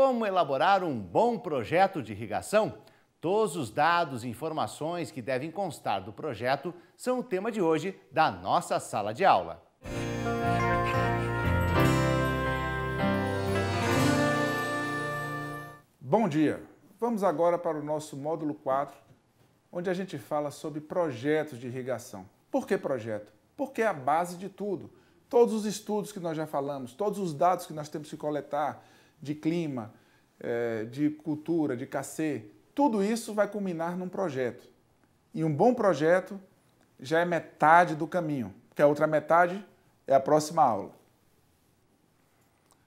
Como elaborar um bom projeto de irrigação? Todos os dados e informações que devem constar do projeto são o tema de hoje da nossa sala de aula. Bom dia! Vamos agora para o nosso módulo 4, onde a gente fala sobre projetos de irrigação. Por que projeto? Porque é a base de tudo. Todos os estudos que nós já falamos, todos os dados que nós temos que coletar de clima, de cultura, de KC, tudo isso vai culminar num projeto. E um bom projeto já é metade do caminho, porque a outra metade é a próxima aula.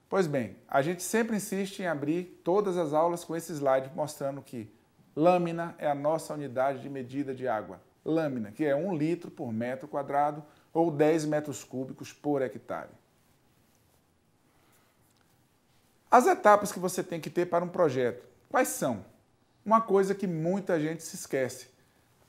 Pois bem, a gente sempre insiste em abrir todas as aulas com esse slide mostrando que lâmina é a nossa unidade de medida de água. Lâmina, que é 1 litro por metro quadrado ou 10 metros cúbicos por hectare. As etapas que você tem que ter para um projeto, quais são? Uma coisa que muita gente se esquece,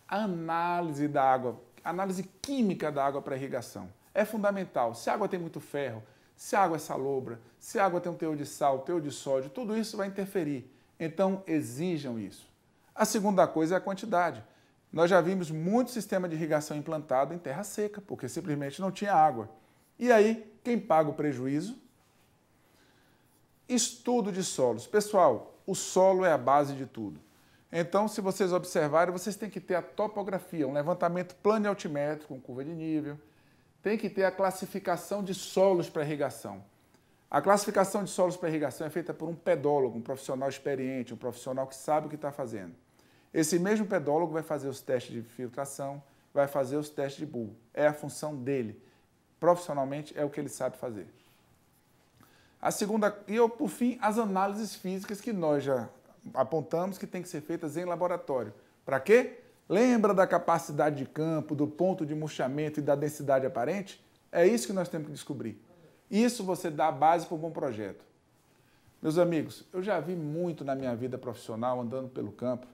a análise da água, a análise química da água para irrigação. É fundamental. Se a água tem muito ferro, se a água é salobra, se a água tem um teor de sal, teor de sódio, tudo isso vai interferir. Então, exijam isso. A segunda coisa é a quantidade. Nós já vimos muito sistema de irrigação implantado em terra seca, porque simplesmente não tinha água. E aí, quem paga o prejuízo? Estudo de solos. Pessoal, o solo é a base de tudo. Então, se vocês observarem, vocês têm que ter a topografia, um levantamento plano e altimétrico com curva de nível. Tem que ter a classificação de solos para irrigação. A classificação de solos para irrigação é feita por um pedólogo, um profissional experiente, um profissional que sabe o que está fazendo. Esse mesmo pedólogo vai fazer os testes de filtração, vai fazer os testes de bulbo. É a função dele. Profissionalmente, é o que ele sabe fazer. A segunda, por fim, as análises físicas que nós já apontamos que tem que ser feitas em laboratório. Para quê? Lembra da capacidade de campo, do ponto de murchamento e da densidade aparente? É isso que nós temos que descobrir. Isso você dá a base para um bom projeto. Meus amigos, eu já vi muito na minha vida profissional, andando pelo campo,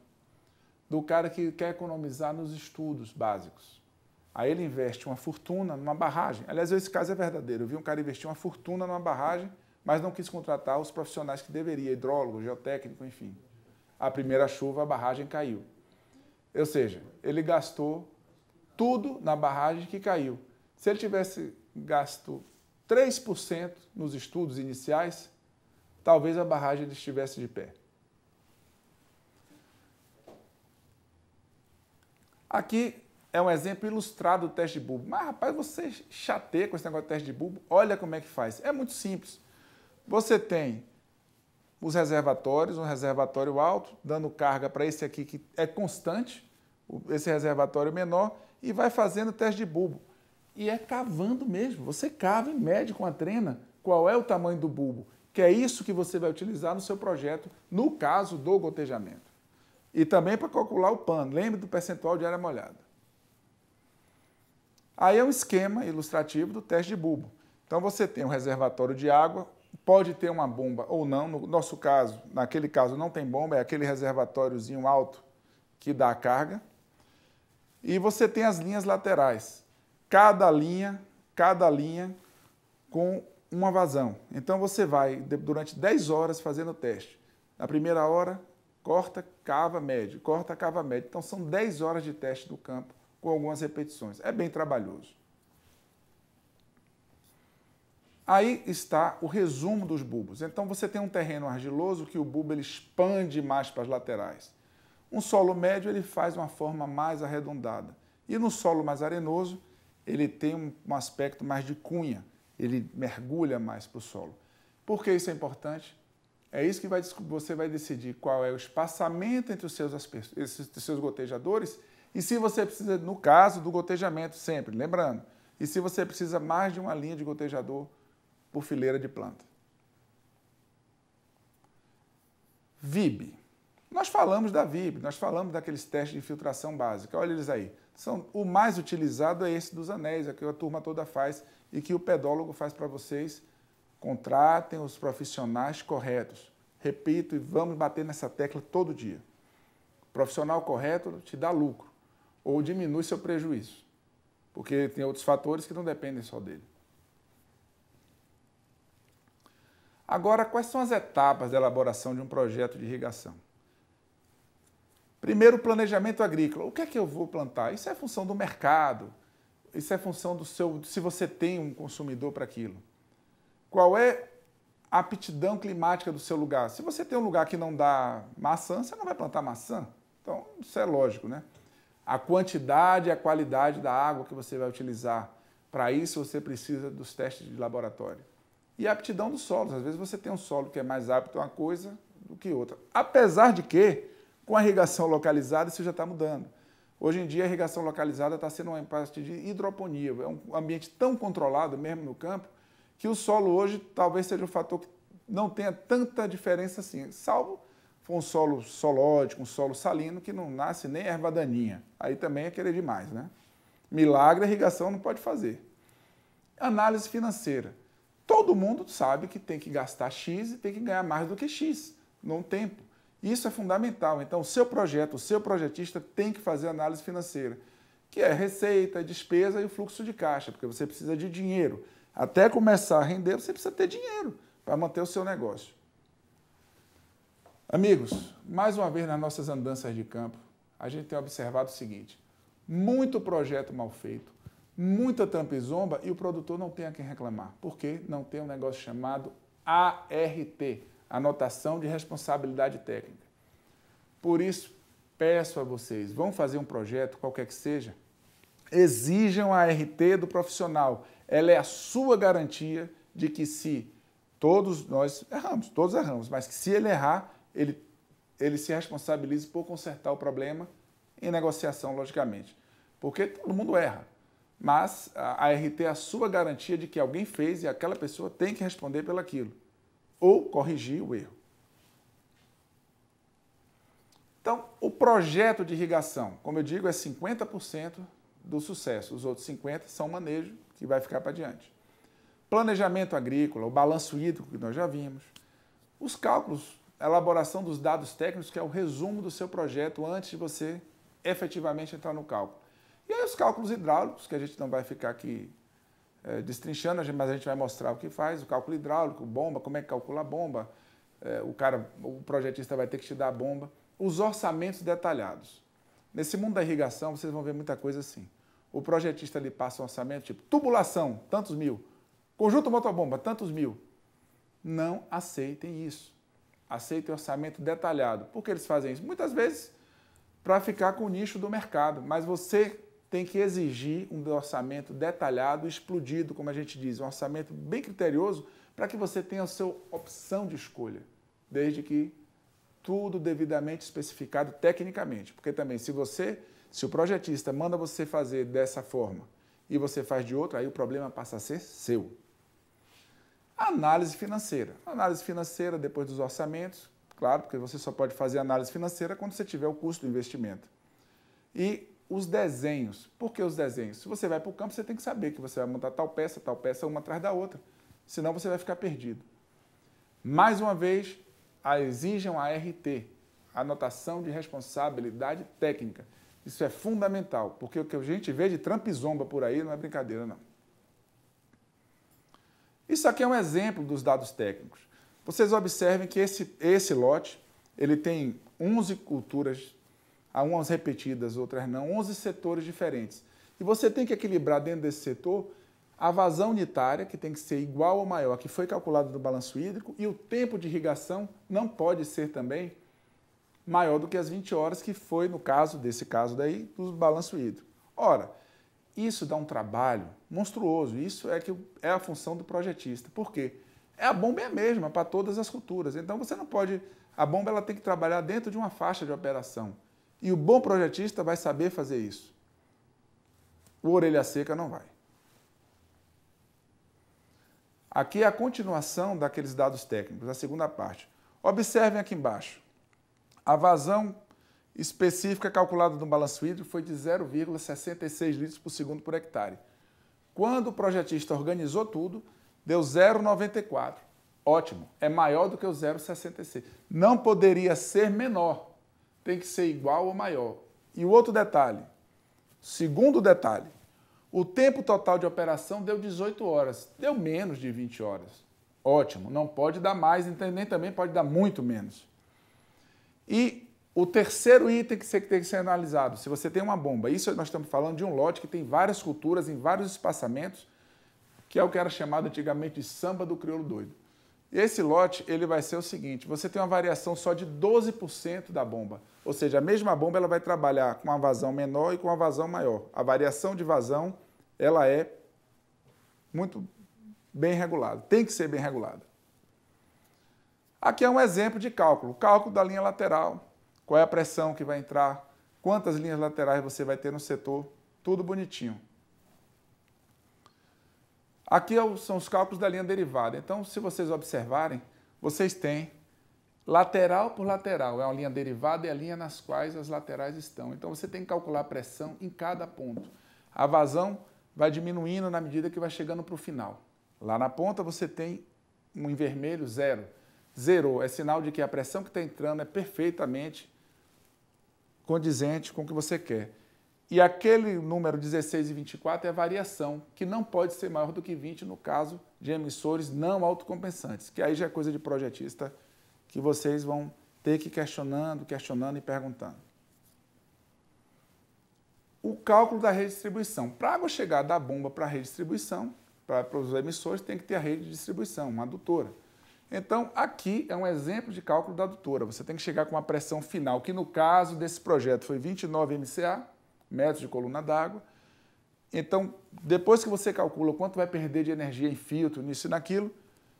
do cara que quer economizar nos estudos básicos. Aí ele investe uma fortuna numa barragem. Aliás, esse caso é verdadeiro. Eu vi um cara investir uma fortuna numa barragem, mas não quis contratar os profissionais que deveria, hidrólogo, geotécnico, enfim. A primeira chuva, a barragem caiu. Ou seja, ele gastou tudo na barragem que caiu. Se ele tivesse gasto 3% nos estudos iniciais, talvez a barragem estivesse de pé. Aqui é um exemplo ilustrado do teste de bulbo. Mas, rapaz, você chateia com esse negócio de teste de bulbo? Olha como é que faz. É muito simples. Você tem os reservatórios, um reservatório alto, dando carga para esse aqui que é constante, esse reservatório menor, e vai fazendo o teste de bulbo. E é cavando mesmo. Você cava e mede com a trena qual é o tamanho do bulbo, que é isso que você vai utilizar no seu projeto, no caso do gotejamento. E também para calcular o pano. Lembre do percentual de área molhada. Aí é um esquema ilustrativo do teste de bulbo. Então você tem um reservatório de água, pode ter uma bomba ou não. No nosso caso, naquele caso não tem bomba, é aquele reservatóriozinho alto que dá a carga. E você tem as linhas laterais. Cada linha com uma vazão. Então você vai durante 10 horas fazendo o teste. Na primeira hora, corta, cava, mede, corta, cava, mede. Então são 10 horas de teste do campo com algumas repetições. É bem trabalhoso. Aí está o resumo dos bulbos. Então você tem um terreno argiloso que o bulbo ele expande mais para as laterais. Um solo médio ele faz uma forma mais arredondada. E no solo mais arenoso ele tem um aspecto mais de cunha. Ele mergulha mais para o solo. Por que isso é importante? É isso que você vai decidir qual é o espaçamento entre os seus gotejadores e se você precisa, no caso do gotejamento sempre, lembrando, e se você precisa mais de uma linha de gotejador por fileira de planta. VIB. Nós falamos da VIB, nós falamos daqueles testes de filtração básica. Olha eles aí. O mais utilizado é esse dos anéis, que a turma toda faz e que o pedólogo faz para vocês. Contratem os profissionais corretos. Repito e vamos bater nessa tecla todo dia. O profissional correto te dá lucro ou diminui seu prejuízo, porque tem outros fatores que não dependem só dele. Agora, quais são as etapas da elaboração de um projeto de irrigação? Primeiro, o planejamento agrícola. O que é que eu vou plantar? Isso é função do mercado, isso é função do se você tem um consumidor para aquilo. Qual é a aptidão climática do seu lugar? Se você tem um lugar que não dá maçã, você não vai plantar maçã. Então, isso é lógico, né? A quantidade e a qualidade da água que você vai utilizar. Para isso, você precisa dos testes de laboratório. E a aptidão dos solos. Às vezes você tem um solo que é mais apto a uma coisa do que outra. Apesar de que, com a irrigação localizada, isso já está mudando. Hoje em dia, a irrigação localizada está sendo uma parte de hidroponia. É um ambiente tão controlado, mesmo no campo, que o solo hoje talvez seja um fator que não tenha tanta diferença assim, salvo for um solo solódico, um solo salino, que não nasce nem erva daninha. Aí também é querer demais, né? Milagre a irrigação não pode fazer. Análise financeira. Todo mundo sabe que tem que gastar X e tem que ganhar mais do que X num tempo. Isso é fundamental. Então, o seu projeto, o seu projetista tem que fazer análise financeira, que é receita, despesa e o fluxo de caixa, porque você precisa de dinheiro. Até começar a render, você precisa ter dinheiro para manter o seu negócio. Amigos, mais uma vez nas nossas andanças de campo, a gente tem observado o seguinte: muito projeto mal feito, muita trampa e zomba e o produtor não tem a quem reclamar. Por quê? Não tem um negócio chamado ART, Anotação de Responsabilidade Técnica. Por isso, peço a vocês, vão fazer um projeto, qualquer que seja, exijam a ART do profissional. Ela é a sua garantia de que se todos nós erramos, todos erramos, mas que se ele errar, ele se responsabilize por consertar o problema em negociação, logicamente. Porque todo mundo erra, mas a ART é a sua garantia de que alguém fez e aquela pessoa tem que responder pelaquilo, ou corrigir o erro. Então, o projeto de irrigação, como eu digo, é 50% do sucesso. Os outros 50% são manejo, que vai ficar para diante. Planejamento agrícola, o balanço hídrico, que nós já vimos. Os cálculos, a elaboração dos dados técnicos, que é o resumo do seu projeto antes de você efetivamente entrar no cálculo. E aí os cálculos hidráulicos, que a gente não vai ficar aqui destrinchando, mas a gente vai mostrar o que faz, o cálculo hidráulico, bomba, como é que calcula a bomba, o projetista vai ter que te dar a bomba. Os orçamentos detalhados. Nesse mundo da irrigação, vocês vão ver muita coisa assim. O projetista lhe passa um orçamento tipo tubulação, tantos mil, conjunto motobomba, tantos mil. Não aceitem isso. Aceitem orçamento detalhado. Por que eles fazem isso? Muitas vezes para ficar com o nicho do mercado, mas você tem que exigir um orçamento detalhado, explodido, como a gente diz, um orçamento bem criterioso para que você tenha a sua opção de escolha, desde que tudo devidamente especificado tecnicamente. Porque também, se o projetista manda você fazer dessa forma e você faz de outra, aí o problema passa a ser seu. Análise financeira. Análise financeira depois dos orçamentos, claro, porque você só pode fazer análise financeira quando você tiver o custo do investimento. E os desenhos. Por que os desenhos? Se você vai para o campo, você tem que saber que você vai montar tal peça, uma atrás da outra. Senão você vai ficar perdido. Mais uma vez, exijam a ART, Anotação de Responsabilidade Técnica. Isso é fundamental, porque o que a gente vê de trampa e zomba por aí não é brincadeira, não. Isso aqui é um exemplo dos dados técnicos. Vocês observem que esse lote, ele tem 11 culturas, umas repetidas, outras não, 11 setores diferentes. E você tem que equilibrar dentro desse setor a vazão unitária, que tem que ser igual ou maior, que foi calculado do balanço hídrico, e o tempo de irrigação não pode ser também maior do que as 20 horas, que foi no caso, desse caso daí, do balanço hídrico. Ora, isso dá um trabalho monstruoso, isso é a função do projetista. Por quê? A bomba é a mesma para todas as culturas, então você não pode... A bomba ela tem que trabalhar dentro de uma faixa de operação, e o bom projetista vai saber fazer isso. O orelha seca não vai. Aqui é a continuação daqueles dados técnicos, a segunda parte. Observem aqui embaixo. A vazão específica calculada no balanço hídrico foi de 0,66 litros por segundo por hectare. Quando o projetista organizou tudo, deu 0,94. Ótimo, é maior do que o 0,66. Não poderia ser menor, tem que ser igual ou maior. E o outro detalhe, segundo detalhe, o tempo total de operação deu 18 horas, deu menos de 20 horas. ótimo. Não pode dar mais, nem também pode dar muito menos. E o terceiro item que você tem que ser analisado, se você tem uma bomba, isso nós estamos falando de um lote que tem várias culturas em vários espaçamentos, que é o que era chamado antigamente de samba do crioulo doido. Esse lote ele vai ser o seguinte, você tem uma variação só de 12% da bomba, ou seja, a mesma bomba ela vai trabalhar com uma vazão menor e com uma vazão maior. A variação de vazão ela é muito bem regulada, tem que ser bem regulada. Aqui é um exemplo de cálculo, cálculo da linha lateral, qual é a pressão que vai entrar, quantas linhas laterais você vai ter no setor, tudo bonitinho. Aqui são os cálculos da linha derivada. Então, se vocês observarem, vocês têm lateral por lateral. É uma linha derivada e a linha nas quais as laterais estão. Então, você tem que calcular a pressão em cada ponto. A vazão vai diminuindo na medida que vai chegando para o final. Lá na ponta, você tem em vermelho, zero. Zerou é sinal de que a pressão que está entrando é perfeitamente condizente com o que você quer. E aquele número 16 e 24 é a variação, que não pode ser maior do que 20 no caso de emissores não autocompensantes, que aí já é coisa de projetista que vocês vão ter que ir questionando e perguntando. O cálculo da rede de distribuição. Para a água chegar da bomba para a rede de distribuição, para os emissores, tem que ter a rede de distribuição, uma adutora. Então, aqui é um exemplo de cálculo da adutora. Você tem que chegar com uma pressão final, que no caso desse projeto foi 29 MCA, metros de coluna d'água. Então, depois que você calcula quanto vai perder de energia em filtro, nisso e naquilo,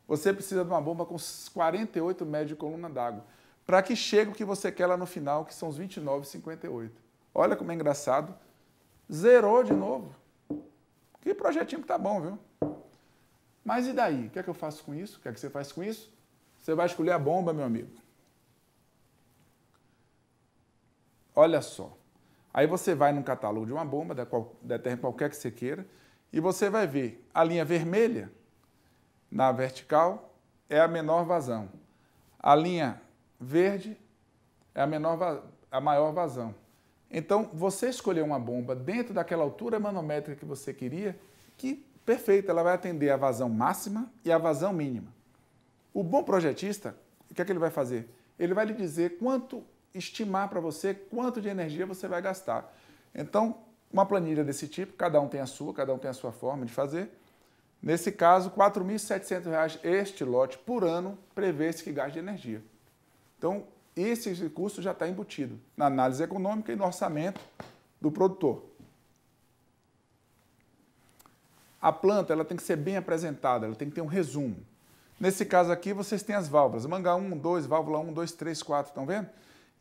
você precisa de uma bomba com 48 metros de coluna d'água, para que chegue o que você quer lá no final, que são os 29,58. Olha como é engraçado. Zerou de novo. Que projetinho que tá bom, viu? Mas e daí? O que é que eu faço com isso? O que é que você faz com isso? Você vai escolher a bomba, meu amigo. Olha só. Aí você vai num catálogo de uma bomba, determina qualquer que você queira, e você vai ver a linha vermelha na vertical é a menor vazão. A linha verde é a maior vazão. Então, você escolheu uma bomba dentro daquela altura manométrica que você queria, que perfeita, ela vai atender a vazão máxima e a vazão mínima. O bom projetista, o que é que ele vai fazer? Ele vai lhe dizer quanto estimar para você quanto de energia você vai gastar. Então, uma planilha desse tipo, cada um tem a sua forma de fazer. Nesse caso, R$ 4.700 este lote por ano prevê-se que gaste de energia. Então, esse custo já está embutido na análise econômica e no orçamento do produtor. A planta ela tem que ser bem apresentada, ela tem que ter um resumo. Nesse caso aqui, vocês têm as válvulas, manga 1, 2, válvula 1, 2, 3, 4, estão vendo?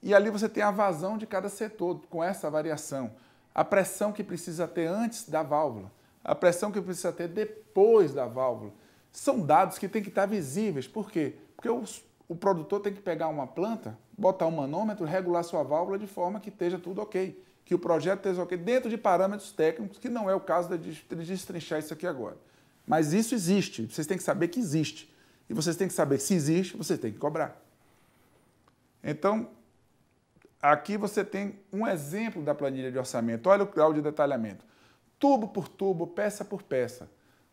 E ali você tem a vazão de cada setor, com essa variação. A pressão que precisa ter antes da válvula, a pressão que precisa ter depois da válvula. São dados que têm que estar visíveis. Por quê? Porque o produtor tem que pegar uma planta, botar um manômetro, regular sua válvula de forma que esteja tudo ok. Que o projeto esteja ok dentro de parâmetros técnicos, que não é o caso de destrinchar isso aqui agora. Mas isso existe, vocês têm que saber que existe. E vocês têm que saber que se existe, vocês têm que cobrar. Então, aqui você tem um exemplo da planilha de orçamento. Olha o grau de detalhamento. Tubo por tubo, peça por peça.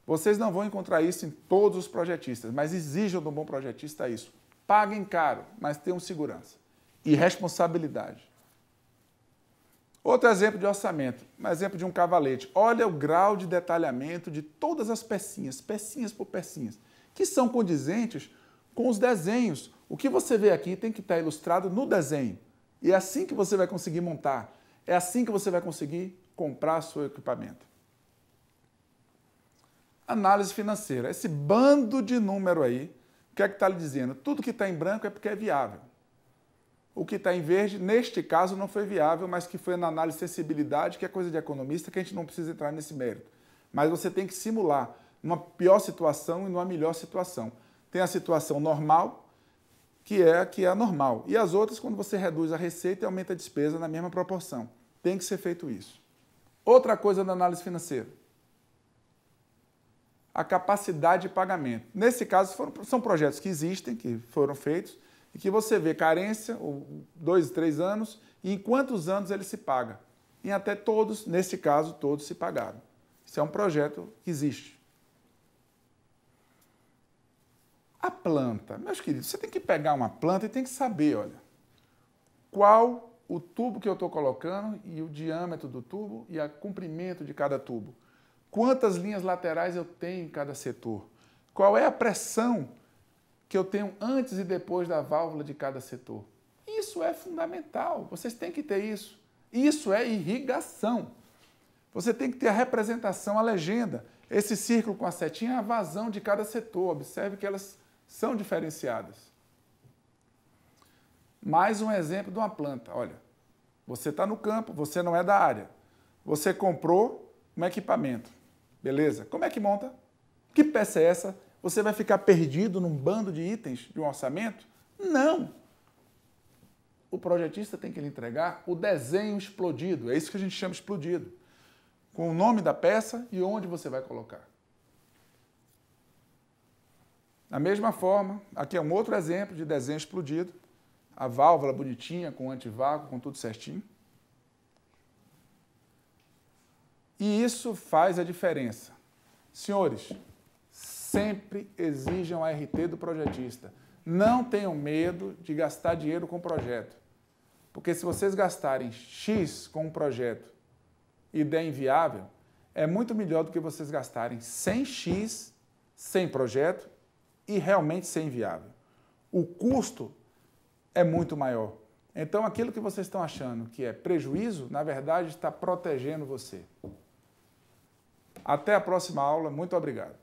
Vocês não vão encontrar isso em todos os projetistas, mas exijam de um bom projetista isso. Paguem caro, mas tenham segurança e responsabilidade. Outro exemplo de orçamento, um exemplo de um cavalete. Olha o grau de detalhamento de todas as pecinhas, pecinhas por pecinhas, que são condizentes com os desenhos. O que você vê aqui tem que estar ilustrado no desenho. E é assim que você vai conseguir montar. É assim que você vai conseguir comprar seu equipamento. Análise financeira. Esse bando de número aí, o que é que está lhe dizendo? Tudo que está em branco é porque é viável. O que está em verde, neste caso, não foi viável, mas que foi na análise de sensibilidade, que é coisa de economista, que a gente não precisa entrar nesse mérito. Mas você tem que simular uma pior situação e numa melhor situação. Tem a situação normal, que é a normal. E as outras, quando você reduz a receita e aumenta a despesa na mesma proporção. Tem que ser feito isso. Outra coisa da análise financeira. A capacidade de pagamento. Nesse caso, são projetos que existem, que foram feitos, e que você vê carência, 2, 3 anos, e em quantos anos ele se paga. E até todos, nesse caso, todos se pagaram. Isso é um projeto que existe. A planta, meus queridos, você tem que pegar uma planta e tem que saber, olha, qual o tubo que eu estou colocando e o diâmetro do tubo e o comprimento de cada tubo. Quantas linhas laterais eu tenho em cada setor? Qual é a pressão que eu tenho antes e depois da válvula de cada setor? Isso é fundamental, vocês têm que ter isso. Isso é irrigação. Você tem que ter a representação, a legenda. Esse círculo com a setinha é a vazão de cada setor. Observe que elas são diferenciadas. Mais um exemplo de uma planta. Olha, você está no campo, você não é da área. Você comprou um equipamento. Beleza? Como é que monta? Que peça é essa? Você vai ficar perdido num bando de itens de um orçamento? Não! O projetista tem que lhe entregar o desenho explodido. É isso que a gente chama de explodido. Com o nome da peça e onde você vai colocar. Da mesma forma, aqui é um outro exemplo de desenho explodido. A válvula bonitinha, com antivácuo, com tudo certinho. E isso faz a diferença. Senhores, sempre exijam a RT do projetista. Não tenham medo de gastar dinheiro com o projeto. Porque se vocês gastarem X com um projeto e der inviável, é muito melhor do que vocês gastarem 100X sem projeto e realmente ser inviável. O custo é muito maior. Então, aquilo que vocês estão achando que é prejuízo, na verdade, está protegendo você. Até a próxima aula. Muito obrigado.